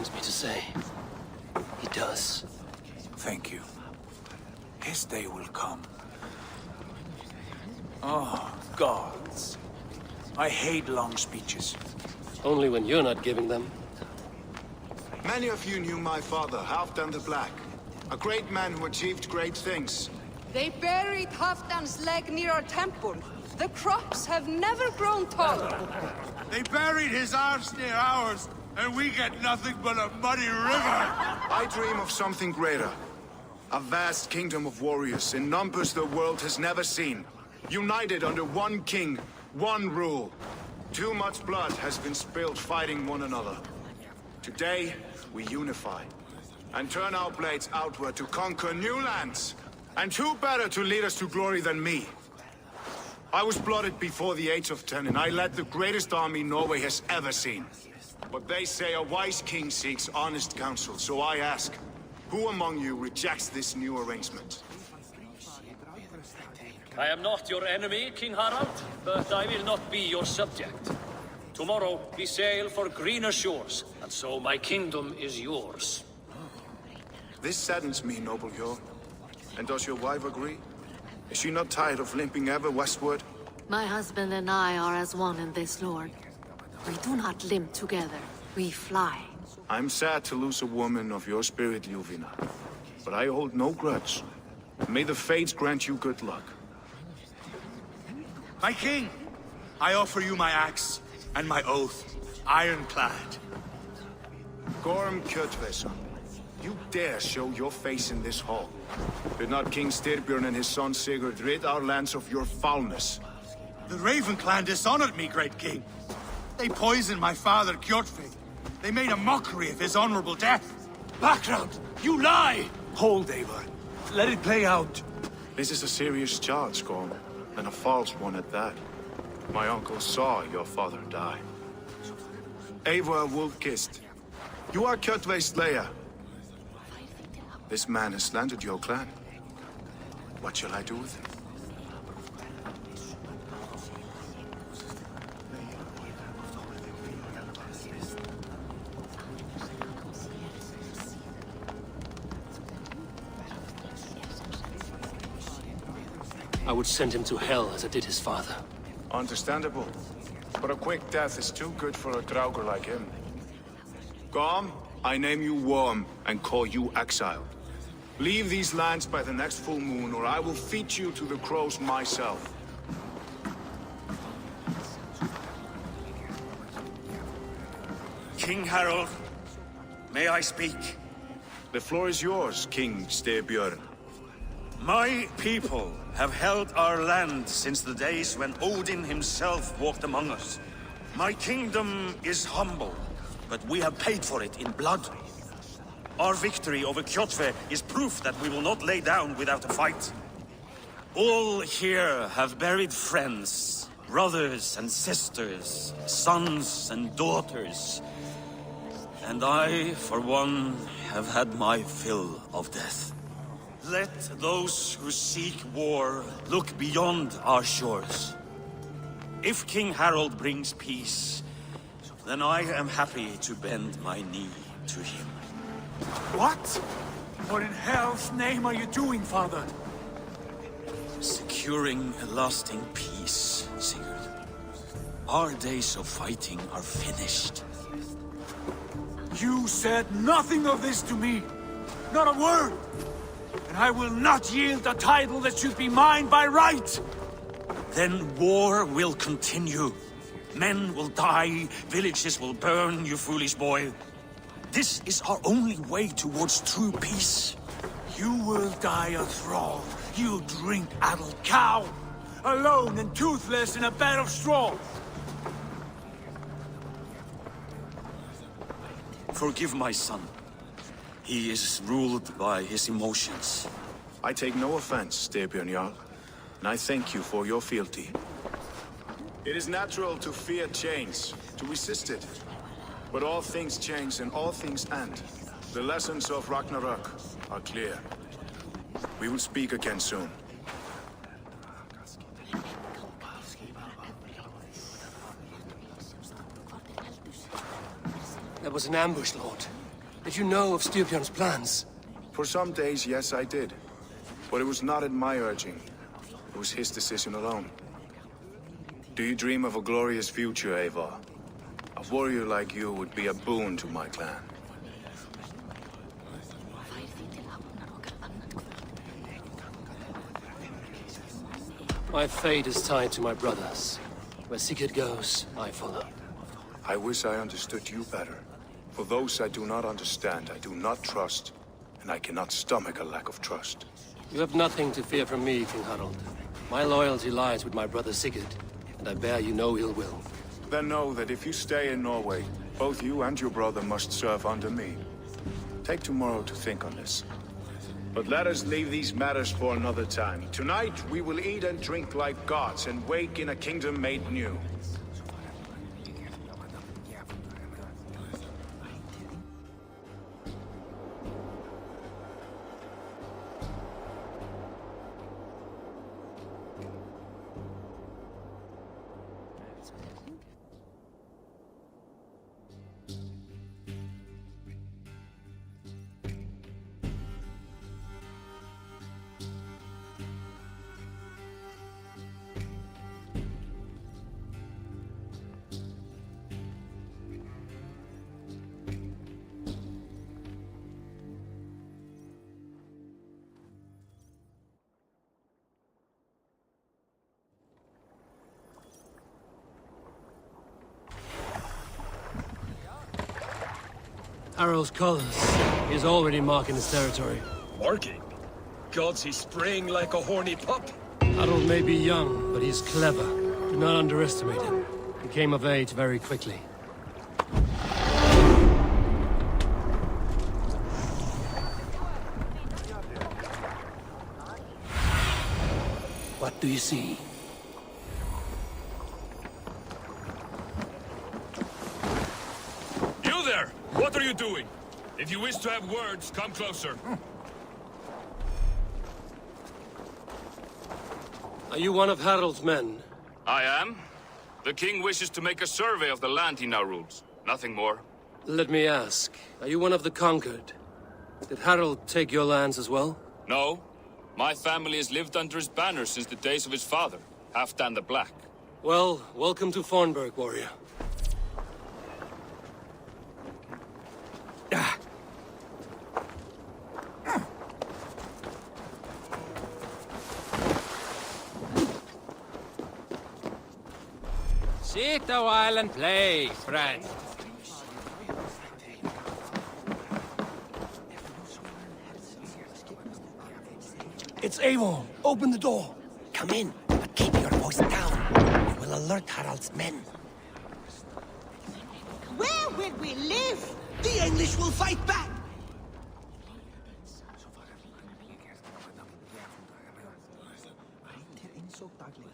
pains me to say. He does. Thank you. His day will come. Oh, gods. I hate long speeches. Only when you're not giving them. Many of you knew my father, Halfdan the Black. A great man who achieved great things. They buried Halfdan's leg near our temple. The crops have never grown taller. They buried his arse near ours, and we get nothing but a muddy river. I dream of something greater. A vast kingdom of warriors in numbers the world has never seen. United under one king, one rule. Too much blood has been spilled fighting one another. Today, we unify. And turn our blades outward to conquer new lands. And who better to lead us to glory than me? I was blooded before the age of 10, and I led the greatest army Norway has ever seen. But they say a wise king seeks honest counsel, so I ask, who among you rejects this new arrangement? I am not your enemy, King Harald, but I will not be your subject. Tomorrow we sail for greener shores, and so my kingdom is yours. This saddens me, noble Yor. And does your wife agree? Is she not tired of limping ever westward? My husband and I are as one in this, Lord. We do not limp together. We fly. I'm sad to lose a woman of your spirit, Ljuvina. But I hold no grudge. May the fates grant you good luck. My king, I offer you my axe and my oath, ironclad. Gorm Kjotveson, you dare show your face in this hall. Did not King Styrbjörn and his son Sigurd rid our lands of your foulness? The Raven clan dishonored me, great king. They poisoned my father, Kjotve. They made a mockery of his honorable death. Background! You lie! Hold, Eivor. Let it play out. This is a serious charge, Gorm, and a false one at that. My uncle saw your father die. Eivor Wolf-Kissed, you are Kjotve's slayer. This man has slandered your clan. What shall I do with him? I would send him to hell as I did his father. Understandable. But a quick death is too good for a Draugr like him. Gorm, I name you Worm and call you exiled. Leave these lands by the next full moon, or I will feed you to the crows myself. King Harald, may I speak? The floor is yours, King Styrbjörn. My people have held our land since the days when Odin himself walked among us. My kingdom is humble, but we have paid for it in blood. Our victory over Kjotve is proof that we will not lay down without a fight. All here have buried friends, brothers and sisters, sons and daughters. And I, for one, have had my fill of death. Let those who seek war look beyond our shores. If King Harald brings peace, then I am happy to bend my knee to him. What? What in hell's name are you doing, father? Securing a lasting peace, Sigurd. Our days of fighting are finished. You said nothing of this to me. Not a word. And I will not yield a title that should be mine by right. Then war will continue. Men will die, villages will burn, you foolish boy. This is our only way towards true peace. You will die a thrall, you drink-addled cow. Alone and toothless in a bed of straw. Forgive my son. He is ruled by his emotions. I take no offense, Styrbjörn Jarl, and I thank you for your fealty. It is natural to fear change, to resist it. But all things change and all things end. The lessons of Ragnarok are clear. We will speak again soon. There was an ambush, Lord. Did you know of Styrbjörn's plans? For some days, yes, I did. But it was not at my urging. It was his decision alone. Do you dream of a glorious future, Eivor? A warrior like you would be a boon to my clan. My fate is tied to my brothers. Where Sigurd goes, I follow. I wish I understood you better. For those I do not understand, I do not trust, and I cannot stomach a lack of trust. You have nothing to fear from me, King Harald. My loyalty lies with my brother Sigurd, and I bear you no ill will. Then know that if you stay in Norway, both you and your brother must serve under me. Take tomorrow to think on this. But let us leave these matters for another time. Tonight, we will eat and drink like gods and wake in a kingdom made new. Harald's colors. He's already marking his territory. Marking? Gods, he's spraying like a horny pup. Harald may be young, but he's clever. Do not underestimate him. He came of age very quickly. What do you see? You there! What are you doing? If you wish to have words, come closer. Are you one of Harald's men? I am. The king wishes to make a survey of the land he now rules. Nothing more. Let me ask, are you one of the conquered? Did Harald take your lands as well? No. My family has lived under his banner since the days of his father, Halfdan the Black. Well, welcome to Fornburg, warrior. Sit a while and play, friend. It's Eivor. Open the door. Come in, but keep your voice down. We will alert Harald's men. Where will we live? The English will fight back!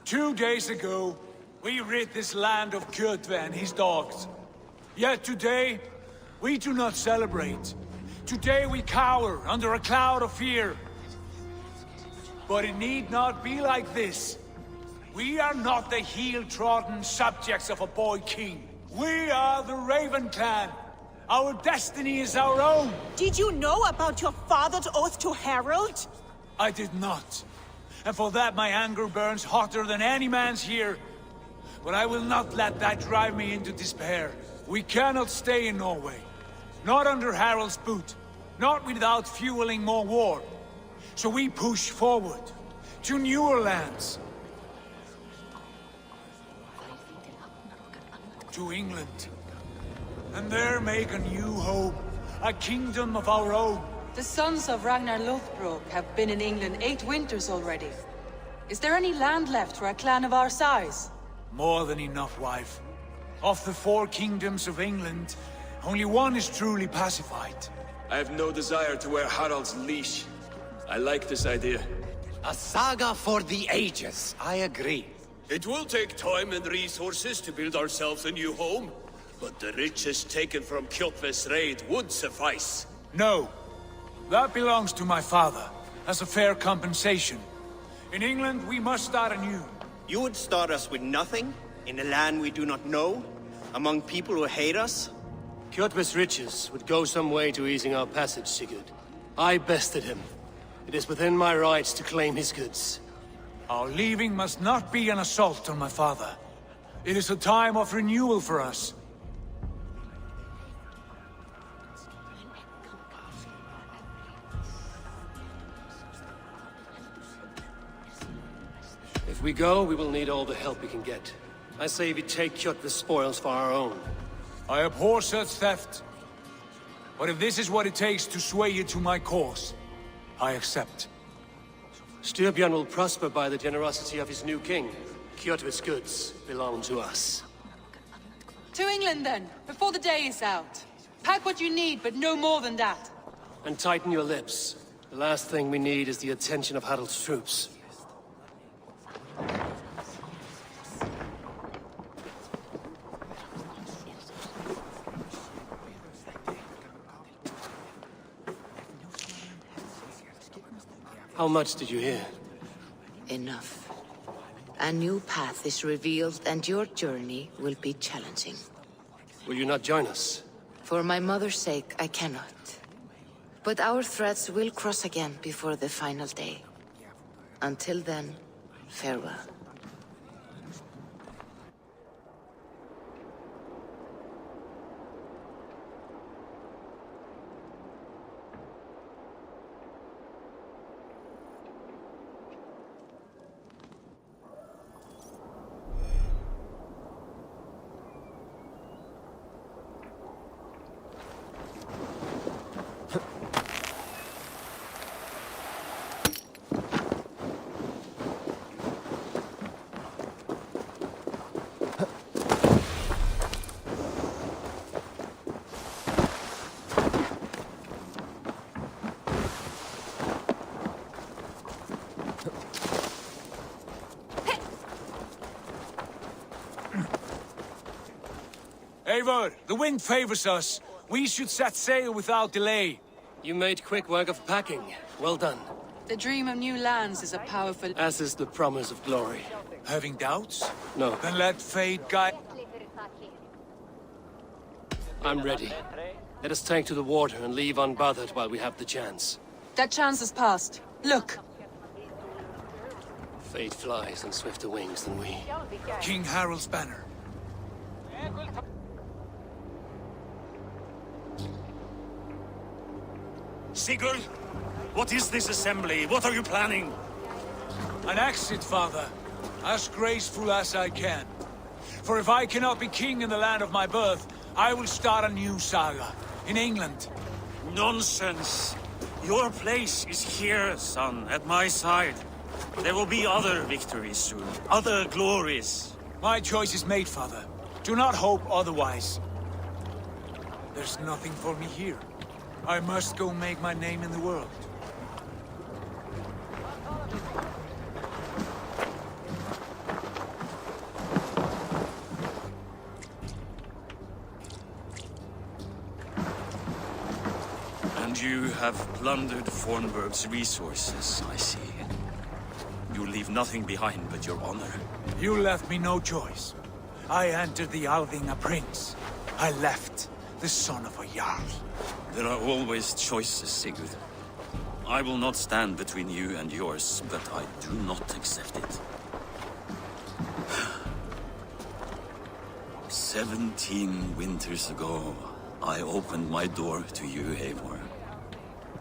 2 days ago, we rid this land of Kjotve and his dogs. Yet today, we do not celebrate. Today we cower under a cloud of fear. But it need not be like this. We are not the heel-trodden subjects of a boy king. We are the Raven clan. Our destiny is our own. Did you know about your father's oath to Harald? I did not. And for that my anger burns hotter than any man's here. But I will not let that drive me into despair. We cannot stay in Norway. Not under Harald's boot. Not without fueling more war. So we push forward. To newer lands. To England. And there make a new home. A kingdom of our own. The sons of Ragnar Lothbrok have been in England 8 winters already. Is there any land left for a clan of our size? More than enough, wife. Of the 4 kingdoms of England, only one is truly pacified. I have no desire to wear Harald's leash. I like this idea. A saga for the ages, I agree. It will take time and resources to build ourselves a new home, but the riches taken from Kjotve's raid would suffice. No. That belongs to my father, as a fair compensation. In England, we must start anew. You would start us with nothing, in a land we do not know, among people who hate us? Kjotve's riches would go some way to easing our passage, Sigurd. I bested him. It is within my rights to claim his goods. Our leaving must not be an assault on my father. It is a time of renewal for us. If we go, we will need all the help we can get. I say we take Kjotve's spoils for our own. I abhor such theft. But if this is what it takes to sway you to my cause, I accept. Styrbjörn will prosper by the generosity of his new king. Kjotve's goods belong to us. To England, then, before the day is out. Pack what you need, but no more than that. And tighten your lips. The last thing we need is the attention of Harald's troops. How much did you hear? Enough. A new path is revealed and your journey will be challenging. Will you not join us? For my mother's sake, I cannot. But our threads will cross again before the final day. Until then, farewell. Eivor, the wind favors us. We should set sail without delay. You made quick work of packing. Well done. The dream of new lands is a powerful... As is the promise of glory. Having doubts? No. Then let fate guide... I'm ready. Let us take to the water and leave unbothered while we have the chance. That chance has passed. Look! Fate flies on swifter wings than we. King Harald's banner. Sigurd, what is this assembly? What are you planning? An exit, father. As graceful as I can. For if I cannot be king in the land of my birth, I will start a new saga. In England. Nonsense. Your place is here, son, at my side. There will be other victories soon. Other glories. My choice is made, father. Do not hope otherwise. There's nothing for me here. I must go make my name in the world. And you have plundered Fornburg's resources, I see. You leave nothing behind but your honor. You left me no choice. I entered the Alving a prince. I left the son of a Jarl. There are always choices, Sigurd. I will not stand between you and yours, but I do not accept it. 17 winters ago, I opened my door to you, Eivor.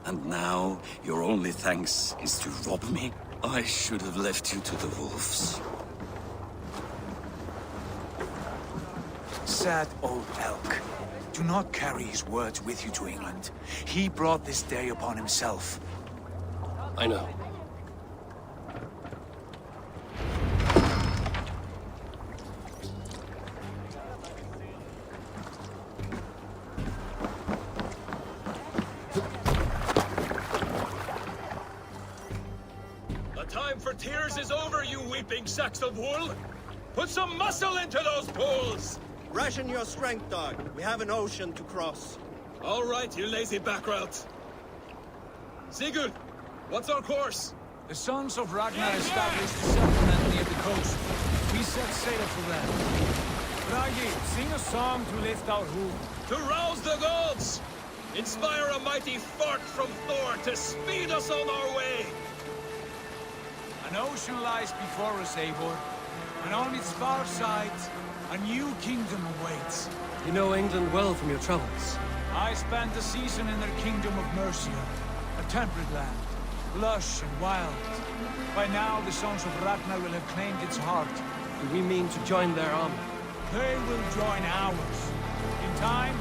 And now, your only thanks is to rob me? I should have left you to the wolves. Sad old elk. Do not carry his words with you to England. He brought this day upon himself. I know. The time for tears is over, you weeping sacks of wool! Put some muscle into those pulls! Ration your strength, dog. We have an ocean to cross. All right, you lazy backrout. Sigurd, what's our course? The sons of Ragnar established a settlement near the coast. We set sail for them. Bragi, sing a song to lift our home. To rouse the gods! Inspire a mighty fart from Thor to speed us on our way! An ocean lies before us, Eivor, and on its far sides, a new kingdom awaits. You know England well from your travels. I spent a season in their kingdom of Mercia, a temperate land, lush and wild. By now, the sons of Ragnar will have claimed its heart. Do we mean to join their army? They will join ours. In time,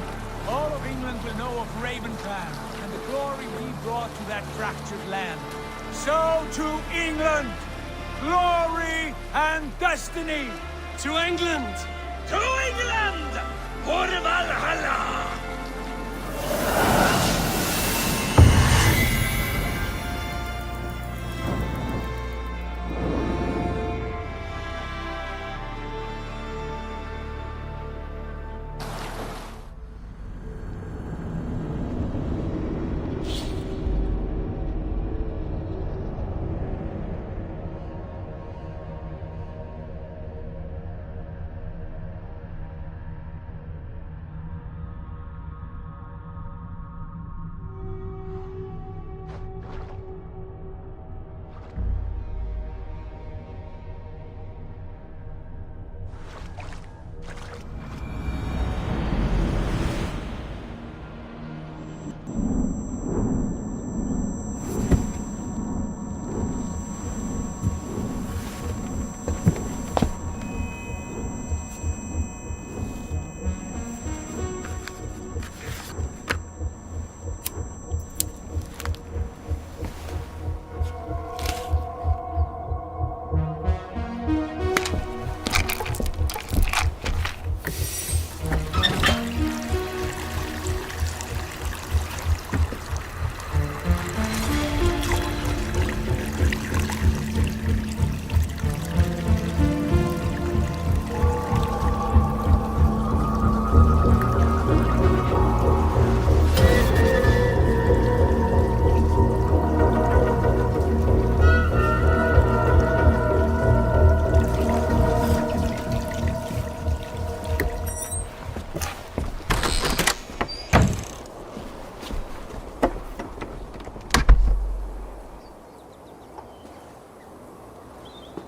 all of England will know of Raven Clan and the glory we brought to that fractured land. So to England! Glory and destiny! To England! To England! For Valhalla!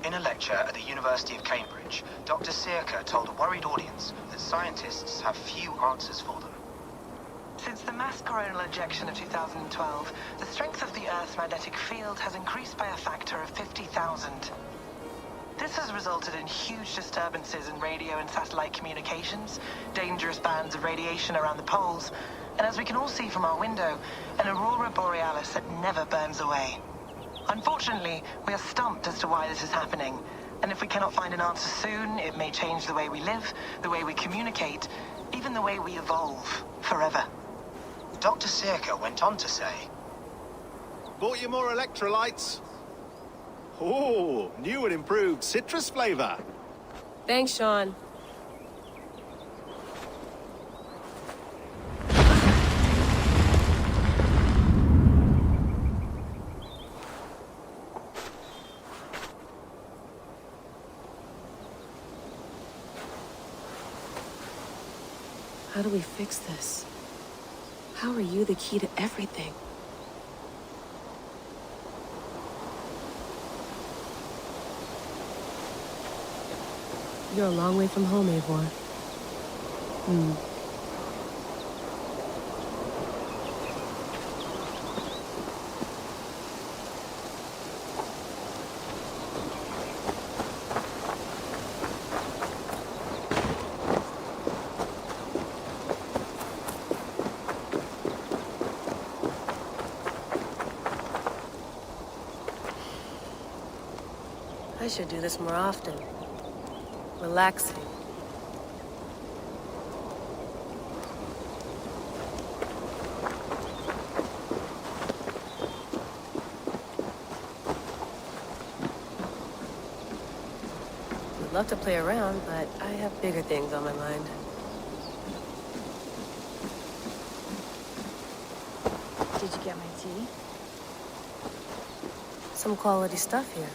In a lecture at the University of Cambridge, Dr. Sirka told a worried audience that scientists have few answers for them. Since the mass coronal ejection of 2012, the strength of the Earth's magnetic field has increased by a factor of 50,000. This has resulted in huge disturbances in radio and satellite communications, dangerous bands of radiation around the poles, and as we can all see from our window, an aurora borealis that never burns away. Unfortunately, we are stumped as to why this is happening, and if we cannot find an answer soon, it may change the way we live, the way we communicate, even the way we evolve, forever. Dr. Sirka went on to say, Bought you more electrolytes? Oh, new and improved citrus flavor. Thanks, Sean. How do we fix this? How are you the key to everything? You're a long way from home, Eivor. I should do this more often. Relaxing. Would love to play around, but I have bigger things on my mind. Did you get my tea? Some quality stuff here.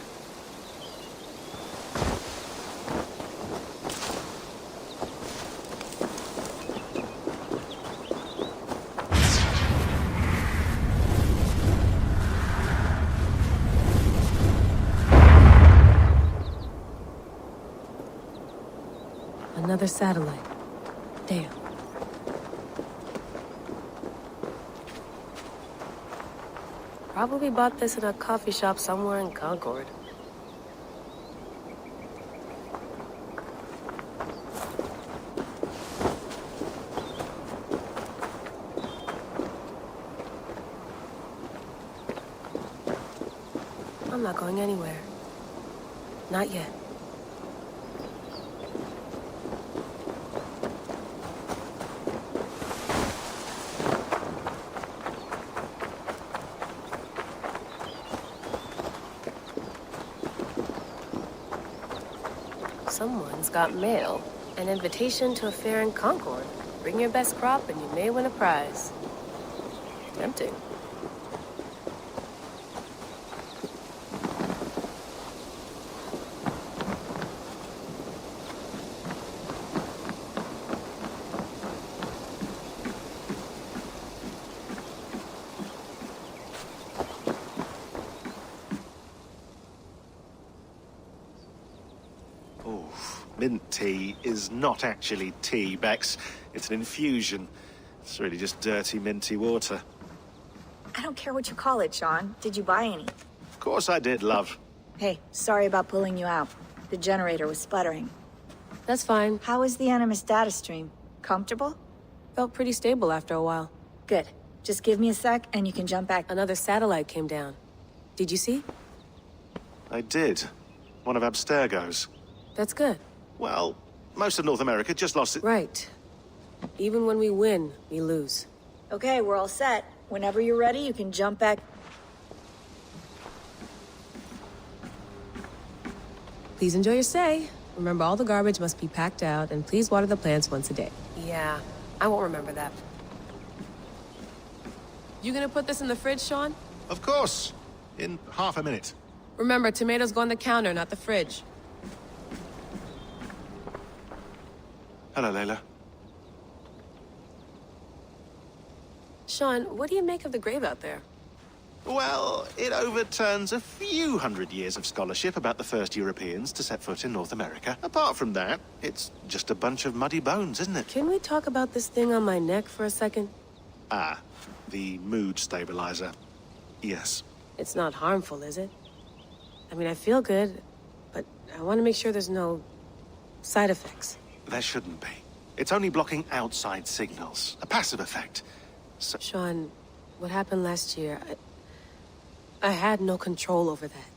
Another satellite. Damn. Probably bought this in a coffee shop somewhere in Concord. I'm not going anywhere. Not yet. Someone's got mail. An invitation to a fair in Concord. Bring your best crop and you may win a prize. Tempting. Mint tea is not actually tea, Bex. It's an infusion. It's really just dirty, minty water. I don't care what you call it, Sean. Did you buy any? Of course I did, love. Hey, sorry about pulling you out. The generator was sputtering. That's fine. How was the Animus data stream? Comfortable? Felt pretty stable after a while. Good. Just give me a sec and you can jump back. Another satellite came down. Did you see? I did. One of Abstergo's. That's good. Well, most of North America just lost it. Right. Even when we win, we lose. Okay, we're all set. Whenever you're ready, you can jump back. Please enjoy your stay. Remember, all the garbage must be packed out, and please water the plants once a day. Yeah, I won't remember that. You gonna put this in the fridge, Sean? Of course. In half a minute. Remember, tomatoes go on the counter, not the fridge. Hello, Layla. Sean, what do you make of the grave out there? Well, it overturns a few hundred years of scholarship about the first Europeans to set foot in North America. Apart from that, it's just a bunch of muddy bones, isn't it? Can we talk about this thing on my neck for a second? Ah, the mood stabilizer. Yes. It's not harmful, is it? I mean, I feel good, but I want to make sure there's no side effects. There shouldn't be. It's only blocking outside signals. A passive effect. So Sean, what happened last year, I had no control over that.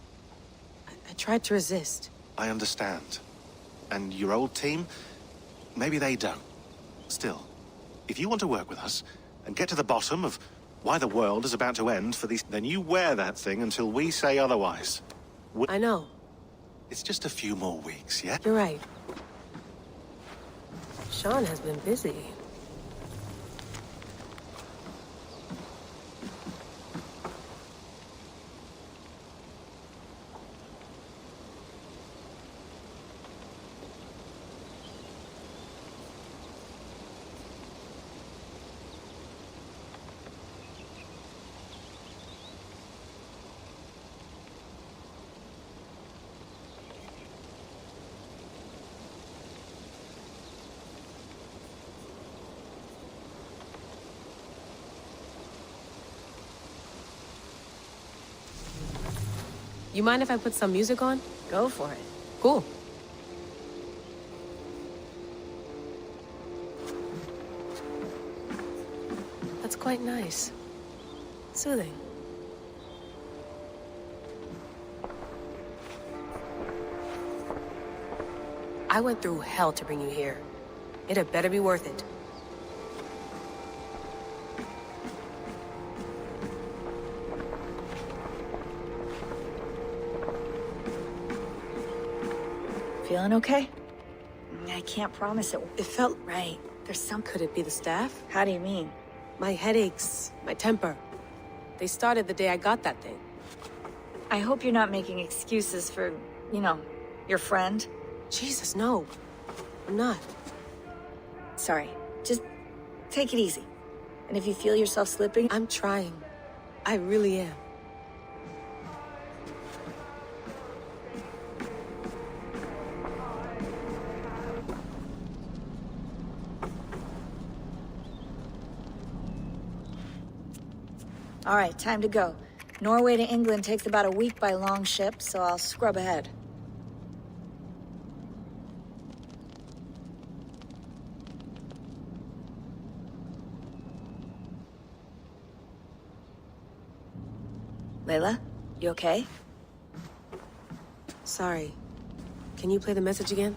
I tried to resist. I understand. And your old team? Maybe they don't. Still, if you want to work with us and get to the bottom of why the world is about to end for these, then you wear that thing until we say otherwise. I know. It's just a few more weeks, yeah? You're right. Sean has been busy. You mind if I put some music on? Go for it. Cool. That's quite nice. Soothing. I went through hell to bring you here. It had better be worth it. Feeling okay? I can't promise it. It felt right. There's some... Could it be the staff? How do you mean? My headaches, my temper. They started the day I got that thing. I hope you're not making excuses for, you know, your friend. Jesus, no. I'm not. Sorry. Just take it easy. And if you feel yourself slipping... I'm trying. I really am. All right, time to go. Norway to England takes about a week by long ship, so I'll scrub ahead. Layla, you okay? Sorry. Can you play the message again?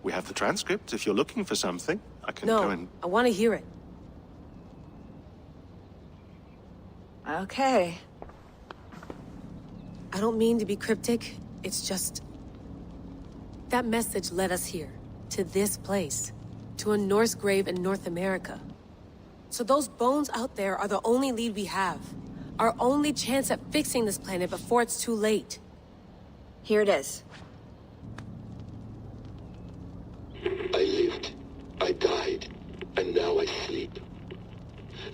We have the transcript. If you're looking for something, I can go and... I want to hear it. Okay. I don't mean to be cryptic. It's just... that message led us here. To this place. To a Norse grave in North America. So those bones out there are the only lead we have. Our only chance at fixing this planet before it's too late. Here it is. I lived, I died, and now I sleep.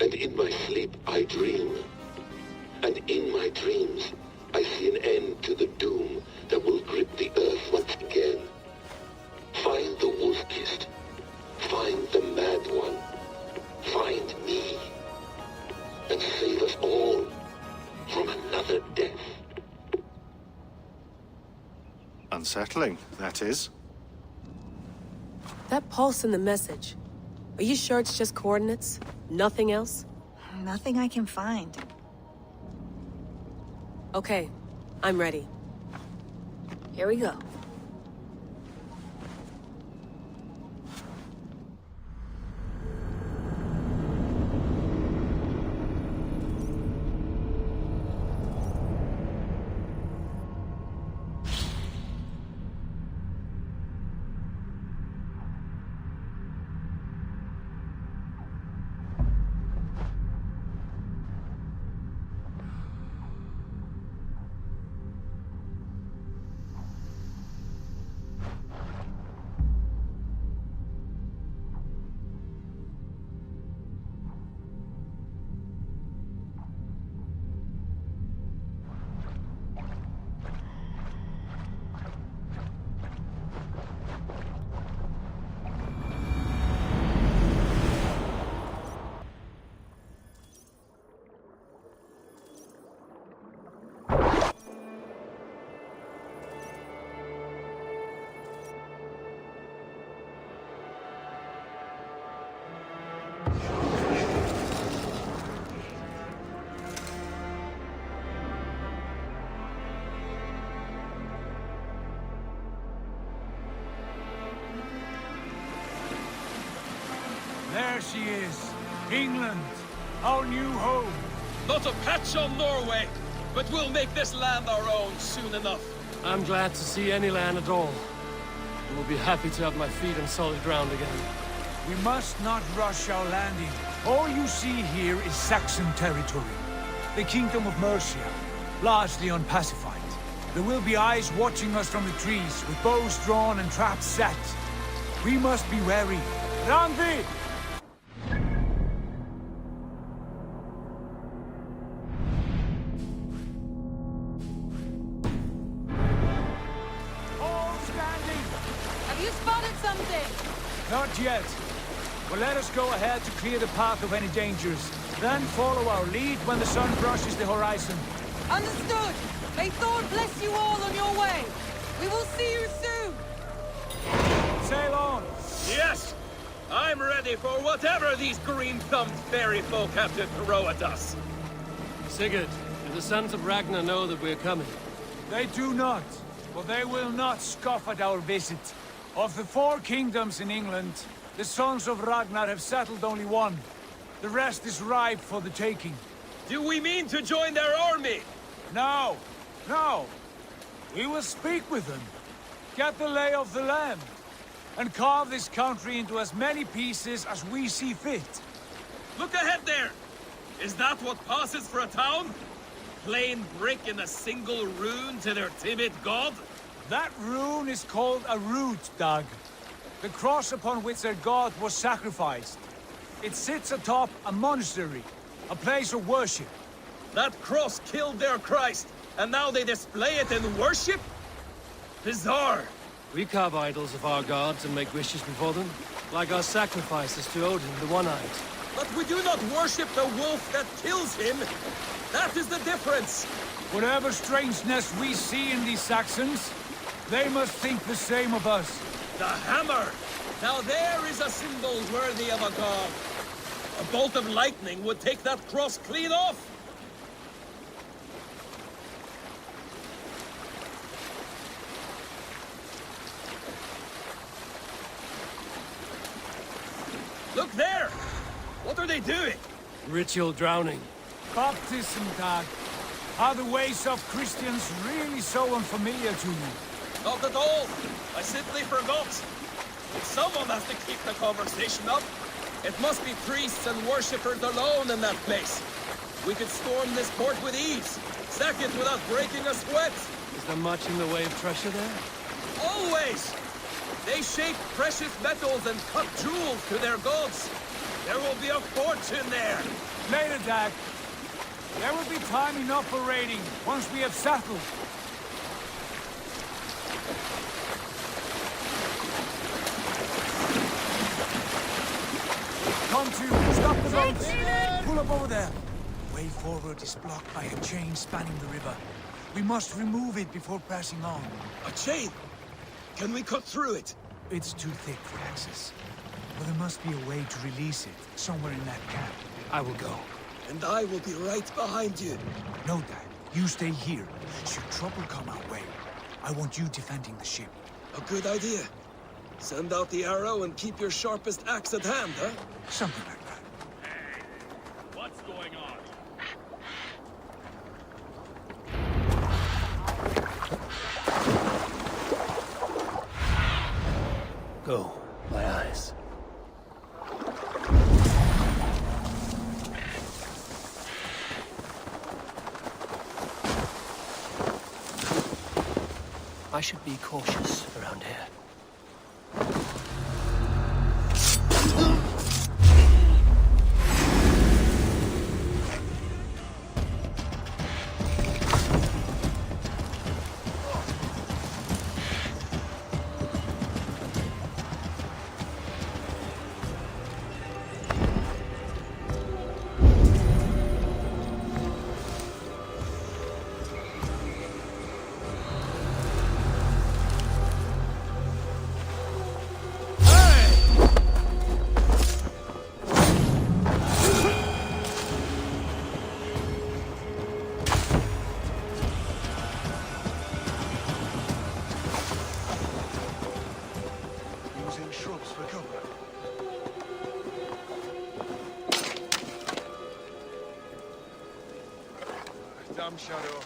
And in my sleep I dream. And in my dreams, I see an end to the doom that will grip the earth once again. Find the wolf-kissed. Find the mad one. Find me. And save us all from another death. Unsettling, that is. That pulse in the message. Are you sure it's just coordinates? Nothing else? Nothing I can find. Okay, I'm ready. Here we go. There she is. England, our new home. Not a patch on Norway, but we'll make this land our own soon enough. I'm glad to see any land at all. I will be happy to have my feet on solid ground again. We must not rush our landing. All you see here is Saxon territory. The Kingdom of Mercia, largely unpacified. There will be eyes watching us from the trees, with bows drawn and traps set. We must be wary. Randvi! Not yet. But let us go ahead to clear the path of any dangers. Then follow our lead when the sun brushes the horizon. Understood! May Thor bless you all on your way! We will see you soon! Sail on! Yes! I'm ready for whatever these green-thumbed fairy folk have to throw at us. Sigurd, do the sons of Ragnar know that we're coming? They do not, but they will not scoff at our visit. Of the 4 kingdoms in England, the sons of Ragnar have settled only one. The rest is ripe for the taking. Do we mean to join their army? No, no. We will speak with them, get the lay of the land, and carve this country into as many pieces as we see fit. Look ahead there! Is that what passes for a town? Plain brick in a single rune to their timid god? That rune is called a root, Dag. The cross upon which their god was sacrificed. It sits atop a monastery, a place of worship. That cross killed their Christ, and now they display it in worship? Bizarre. We carve idols of our gods and make wishes before them, like our sacrifices to Odin, the One-Eyed. But we do not worship the wolf that kills him. That is the difference. Whatever strangeness we see in these Saxons, they must think the same of us. The hammer! Now there is a symbol worthy of a god. A bolt of lightning would take that cross clean off. Look there! What are they doing? Ritual drowning. Baptism, Dad. Are the ways of Christians really so unfamiliar to you? Not at all. I simply forgot. Someone has to keep the conversation up. It must be priests and worshippers alone in that place. We could storm this port with ease. Sack it without breaking a sweat. Is there much in the way of treasure there? Always! They shape precious metals and cut jewels to their gods. There will be a fortune there. Later, Dag. There will be time enough for raiding, once we have settled. Come to, stop the boat! Pull up over there. Way forward is blocked by a chain spanning the river. We must remove it before passing on. A chain? Can we cut through it? It's too thick for access. But there must be a way to release it, somewhere in that camp. I will go. And I will be right behind you. No, Dad. You stay here. Should trouble come our way, I want you defending the ship. A good idea. Send out the arrow and keep your sharpest axe at hand, huh? Something like that. Hey, what's going on? Go, my eyes. I should be cautious around here. Damn shadow.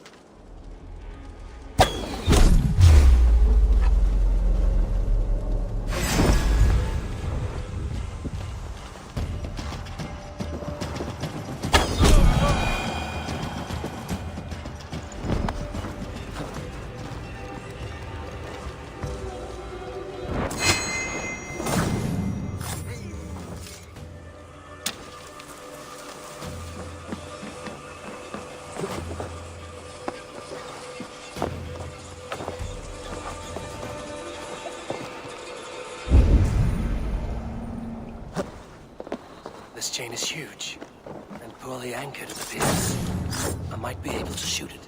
This chain is huge, and poorly anchored it appears. I might be able to shoot it.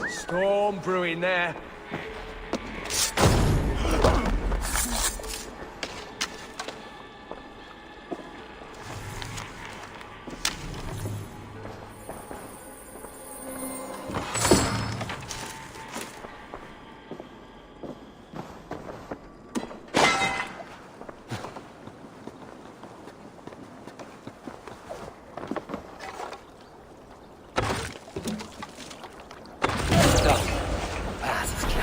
Storm brewing there. Pass is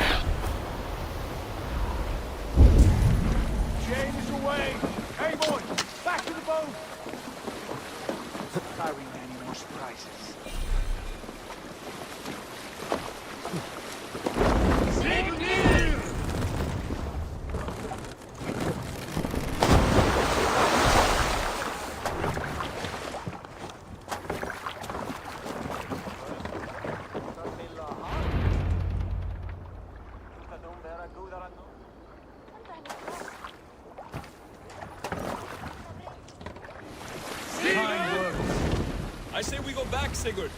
say we go back, Sigurd.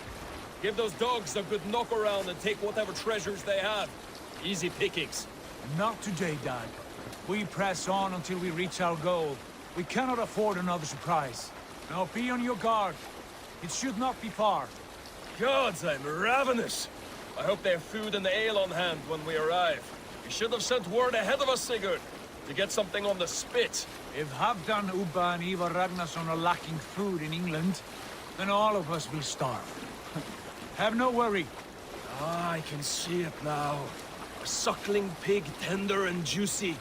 Give those dogs a good knock around and take whatever treasures they have. Easy pickings. Not today, Dad. We press on until we reach our goal. We cannot afford another surprise. Now be on your guard. It should not be far. Gods, I'm ravenous. I hope they have food and ale on hand when we arrive. You should have sent word ahead of us, Sigurd, to get something on the spit. If Halfdan, Ubba and Eivor Ragnarsson are lacking food in England, then all of us will starve. Have no worry. Ah, I can see it now. A suckling pig, tender and juicy.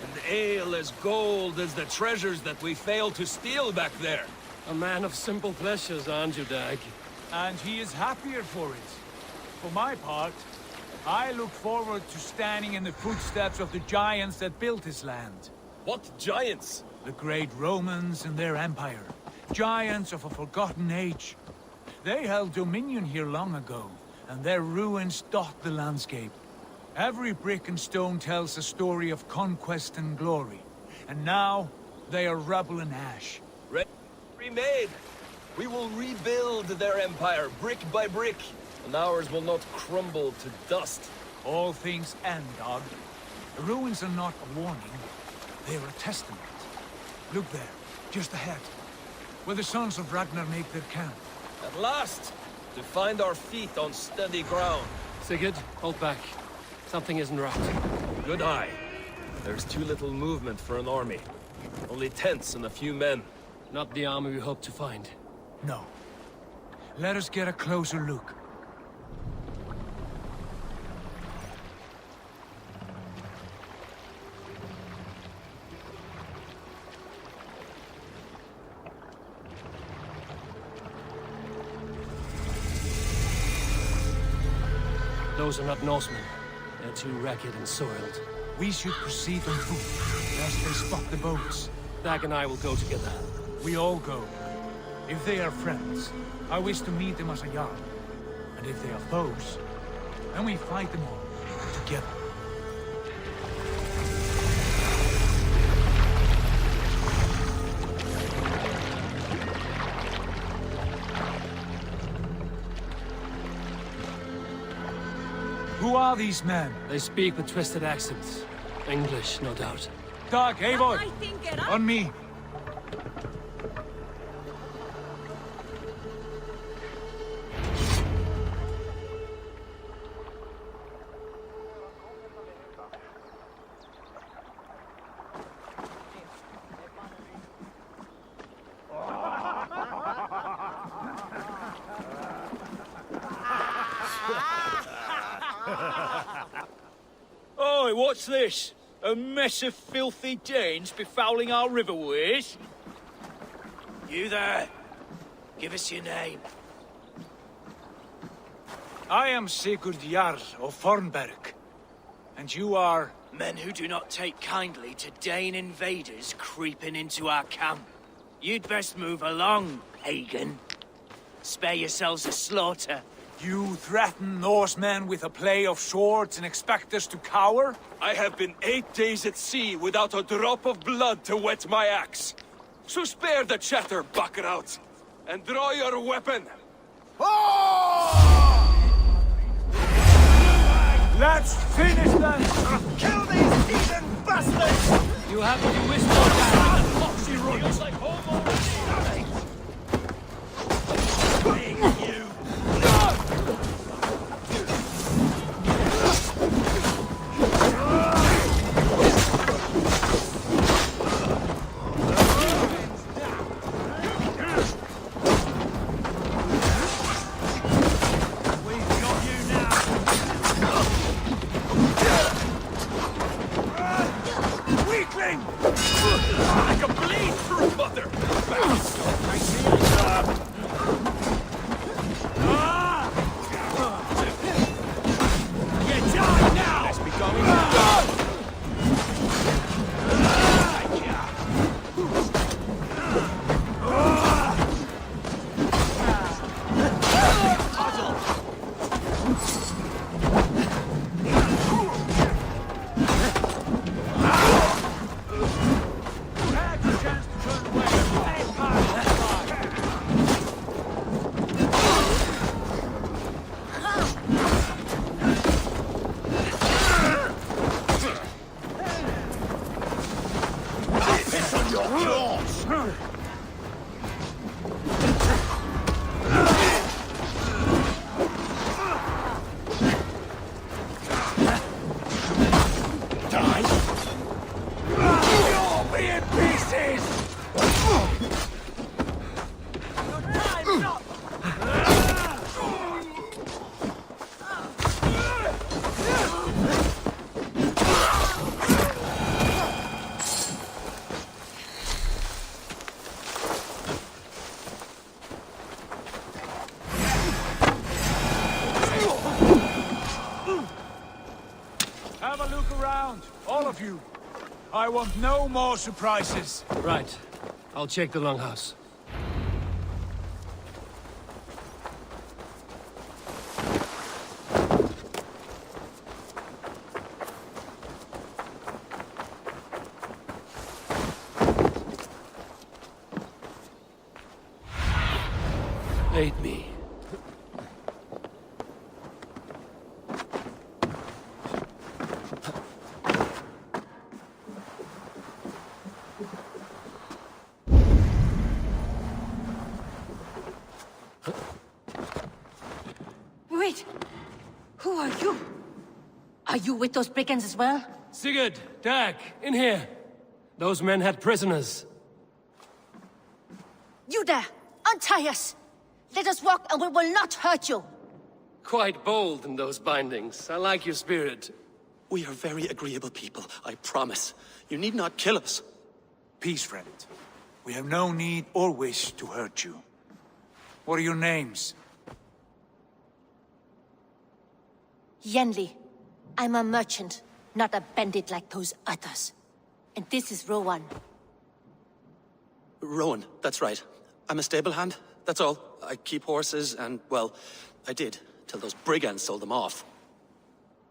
And ale as gold as the treasures that we failed to steal back there. A man of simple pleasures, aren't you, Dag? And he is happier for it. For my part, I look forward to standing in the footsteps of the giants that built this land. What giants? The great Romans and their empire. Giants of a forgotten age. They held dominion here long ago, and their ruins dot the landscape. Every brick and stone tells a story of conquest and glory. And now, they are rubble and ash. Remade! We will rebuild their empire, brick by brick, and ours will not crumble to dust. All things end, Dog. The ruins are not a warning, they are a testament. Look there, just ahead, where the sons of Ragnar make their camp. At last! To find our feet on steady ground. Sigurd, hold back. Something isn't right. Good eye. There's too little movement for an army. Only tents and a few men. Not the army we hope to find. No. Let us get a closer look. Those are not Norsemen. They're too ragged and soiled. We should proceed on foot, lest they spot the boats. Dag and I will go together. We all go. If they are friends, I wish to meet them as a Jarl. And if they are foes, then we fight them all, together. Who are these men? They speak with twisted accents. English, no doubt. Dag, Eivor! On me! Oi, what's this? A mess of filthy Danes befouling our riverways? You there? Give us your name. I am Sigurd Jarl of Fornberg. And you are? Men who do not take kindly to Dane invaders creeping into our camp. You'd best move along, pagan. Spare yourselves a slaughter. You threaten Norsemen with a play of swords and expect us to cower? I have been 8 days at sea without a drop of blood to wet my axe. So spare the chatter, Buckerout, and draw your weapon. Let's finish them! Kill these heathen bastards! You have to whisper down the foxy runt! Feels like home already! You! I can bleed through, mother! You die now! Let's be going now! not yours! Die! You'll be in pieces! Have a look around, all of you. I want no more surprises. Right. I'll check the longhouse. Aid me. Wait! Who are you? Are you with those brigands as well? Sigurd, Dag, in here. Those men had prisoners. You there! Untie us! Let us walk and we will not hurt you! Quite bold in those bindings. I like your spirit. We are very agreeable people, I promise. You need not kill us. Peace, friend. We have no need or wish to hurt you. What are your names? Yenli. I'm a merchant, not a bandit like those others. And this is Rowan. Rowan, that's right. I'm a stable hand, that's all. I keep horses and, well, I did, till those brigands sold them off.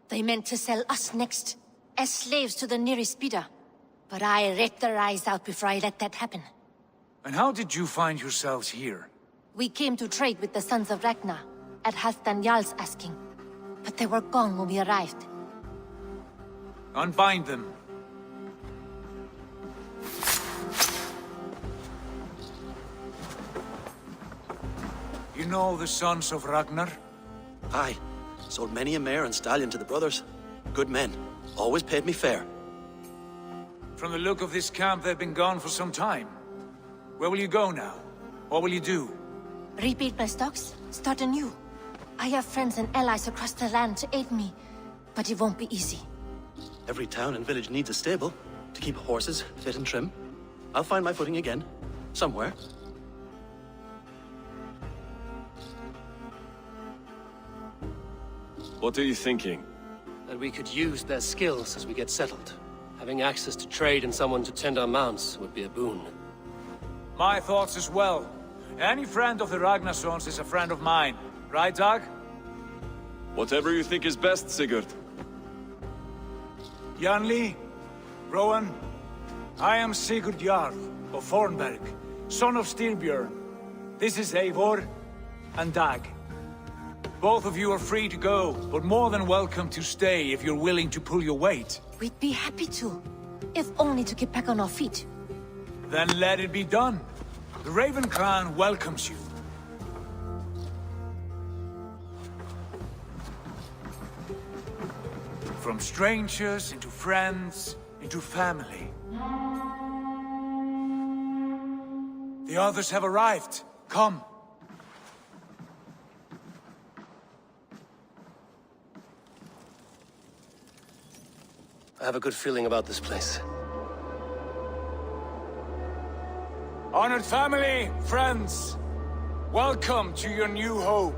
They meant to sell us next, as slaves to the nearest bidder. But I ripped their eyes out before I let that happen. And how did you find yourselves here? We came to trade with the Sons of Ragnar, at Halfdan Jarl's asking. But they were gone when we arrived. Unbind them. You know the Sons of Ragnar? Aye. Sold many a mare and stallion to the brothers. Good men. Always paid me fair. From the look of this camp, they've been gone for some time. Where will you go now? What will you do? Rebuild my stocks, start anew. I have friends and allies across the land to aid me, but it won't be easy. Every town and village needs a stable to keep horses fit and trim. I'll find my footing again. Somewhere. What are you thinking? That we could use their skills as we get settled. Having access to trade and someone to tend our mounts would be a boon. My thoughts as well. Any friend of the Ragnarsons is a friend of mine. Right, Dag? Whatever you think is best, Sigurd. Janli, Rowan, I am Sigurd Jarl of Fornberg, son of Styrbjörn. This is Eivor and Dag. Both of you are free to go, but more than welcome to stay if you're willing to pull your weight. We'd be happy to, if only to get back on our feet. Then let it be done. The Raven Clan welcomes you. From strangers into friends, into family. The others have arrived. Come. I have a good feeling about this place. Honored family, friends, welcome to your new home.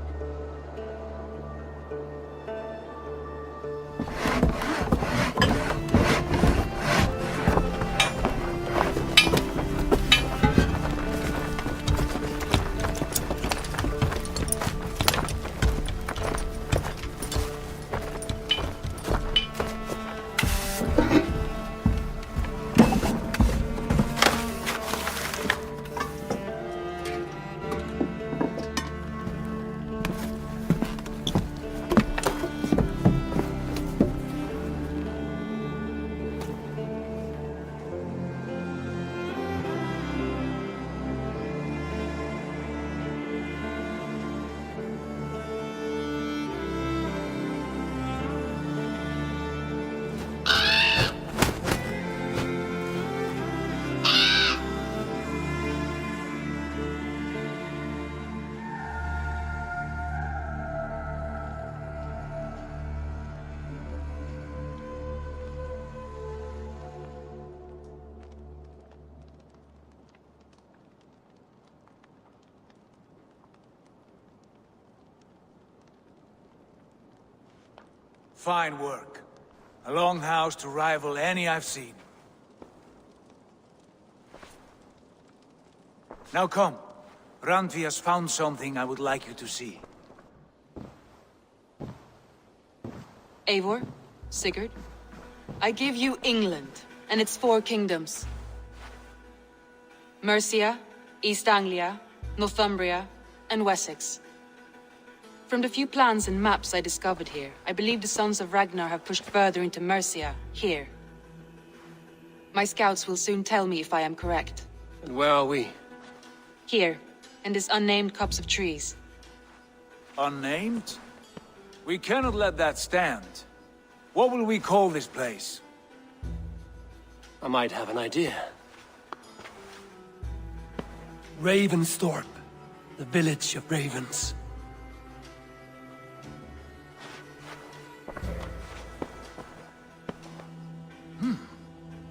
Fine work. A longhouse to rival any I've seen. Now come. Randvi has found something I would like you to see. Eivor, Sigurd, I give you England and its 4 kingdoms. Mercia, East Anglia, Northumbria, and Wessex. From the few plans and maps I discovered here, I believe the Sons of Ragnar have pushed further into Mercia, here. My scouts will soon tell me if I am correct. And where are we? Here, in this unnamed copse of trees. Unnamed? We cannot let that stand. What will we call this place? I might have an idea. Ravensthorpe, the village of ravens.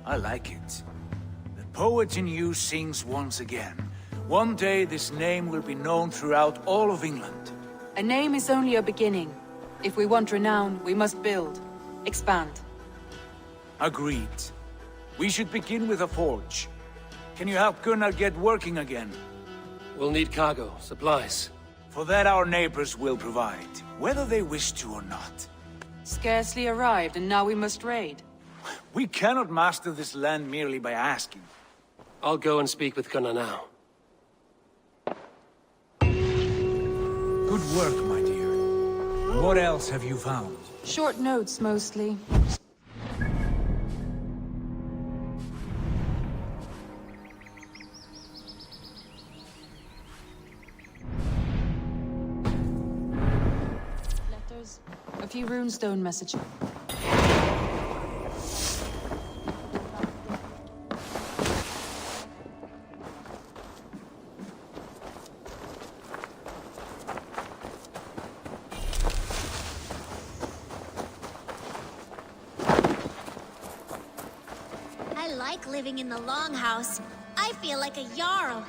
I like it. The poet in you sings once again. One day this name will be known throughout all of England. A name is only a beginning. If we want renown, we must build. Expand. Agreed. We should begin with a forge. Can you help Gunnar get working again? We'll need cargo, supplies. For that our neighbors will provide, whether they wish to or not. Scarcely arrived, and now we must raid. We cannot master this land merely by asking. I'll go and speak with Gunnar now. Good work, my dear. What else have you found? Short notes, mostly. Letters. A few runestone messages. Living in the longhouse. I feel like a jarl.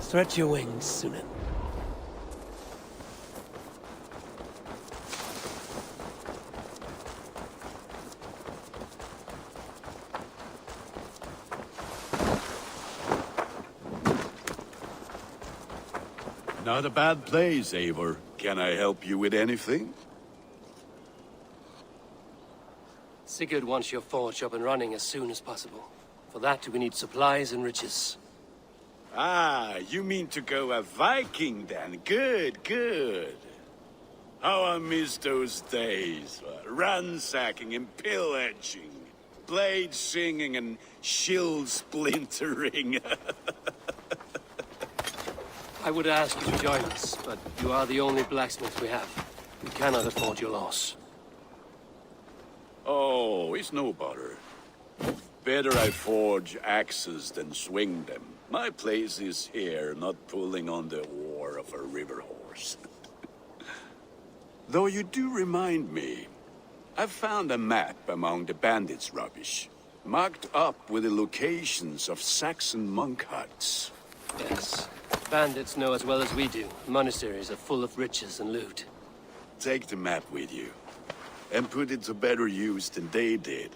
Stretch your wings, Sunan. Not a bad place, Eivor. Can I help you with anything? Sigurd wants your forge up and running as soon as possible. For that, we need supplies and riches. Ah, you mean to go a Viking then? Good, good. How I miss those days. Ransacking and pillaging. Blade singing and shield splintering. I would ask you to join us, but you are the only blacksmith we have. We cannot afford your loss. Oh, it's no bother. Better I forge axes than swing them. My place is here, not pulling on the oar of a river horse. Though you do remind me, I've found a map among the bandits' rubbish, marked up with the locations of Saxon monk huts. Yes. Bandits know as well as we do. Monasteries are full of riches and loot. Take the map with you, and put it to better use than they did.